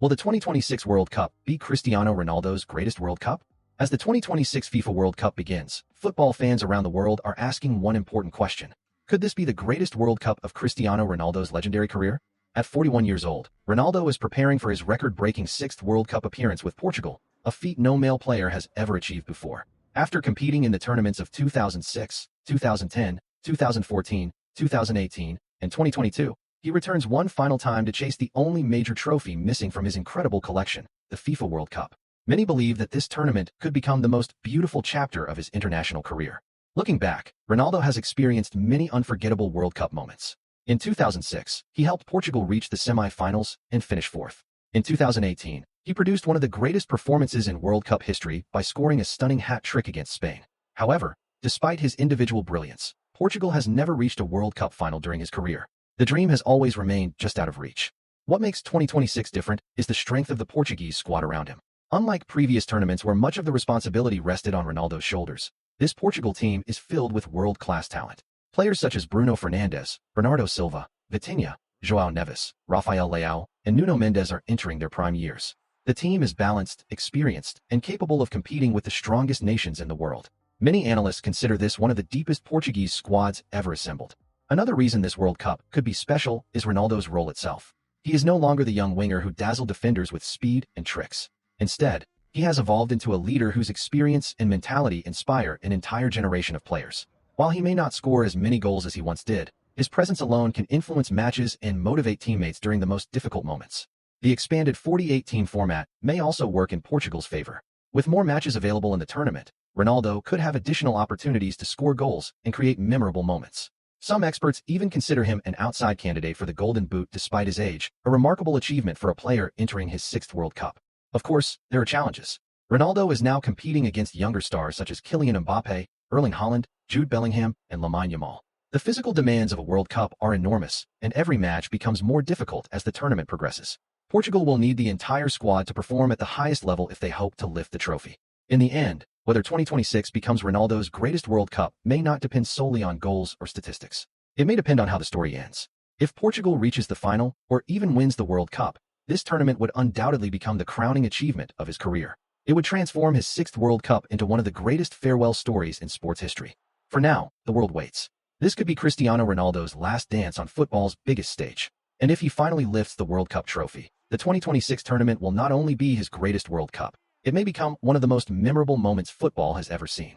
Will the 2026 World Cup be Cristiano Ronaldo's greatest World Cup? As the 2026 FIFA World Cup begins, football fans around the world are asking one important question. Could this be the greatest World Cup of Cristiano Ronaldo's legendary career? At 41 years old, Ronaldo is preparing for his record-breaking sixth World Cup appearance with Portugal, a feat no male player has ever achieved before. After competing in the tournaments of 2006, 2010, 2014, 2018, and 2022, he returns one final time to chase the only major trophy missing from his incredible collection, the FIFA World Cup. Many believe that this tournament could become the most beautiful chapter of his international career. Looking back, Ronaldo has experienced many unforgettable World Cup moments. In 2006, he helped Portugal reach the semi-finals and finish fourth. In 2018, he produced one of the greatest performances in World Cup history by scoring a stunning hat-trick against Spain. However, despite his individual brilliance, Portugal has never reached a World Cup final during his career. The dream has always remained just out of reach. What makes 2026 different is the strength of the Portuguese squad around him. Unlike previous tournaments where much of the responsibility rested on Ronaldo's shoulders, this Portugal team is filled with world-class talent. Players such as Bruno Fernandes, Bernardo Silva, Vitinha, João Neves, Rafael Leao, and Nuno Mendes are entering their prime years. The team is balanced, experienced, and capable of competing with the strongest nations in the world. Many analysts consider this one of the deepest Portuguese squads ever assembled. Another reason this World Cup could be special is Ronaldo's role itself. He is no longer the young winger who dazzled defenders with speed and tricks. Instead, he has evolved into a leader whose experience and mentality inspire an entire generation of players. While he may not score as many goals as he once did, his presence alone can influence matches and motivate teammates during the most difficult moments. The expanded 48-team format may also work in Portugal's favor. With more matches available in the tournament, Ronaldo could have additional opportunities to score goals and create memorable moments. Some experts even consider him an outside candidate for the Golden Boot despite his age, a remarkable achievement for a player entering his sixth World Cup. Of course, there are challenges. Ronaldo is now competing against younger stars such as Kylian Mbappe, Erling Haaland, Jude Bellingham, and Lamine Yamal. The physical demands of a World Cup are enormous, and every match becomes more difficult as the tournament progresses. Portugal will need the entire squad to perform at the highest level if they hope to lift the trophy. In the end, whether 2026 becomes Ronaldo's greatest World Cup may not depend solely on goals or statistics. It may depend on how the story ends. If Portugal reaches the final, or even wins the World Cup, this tournament would undoubtedly become the crowning achievement of his career. It would transform his sixth World Cup into one of the greatest farewell stories in sports history. For now, the world waits. This could be Cristiano Ronaldo's last dance on football's biggest stage. And if he finally lifts the World Cup trophy, the 2026 tournament will not only be his greatest World Cup, it may become one of the most memorable moments football has ever seen.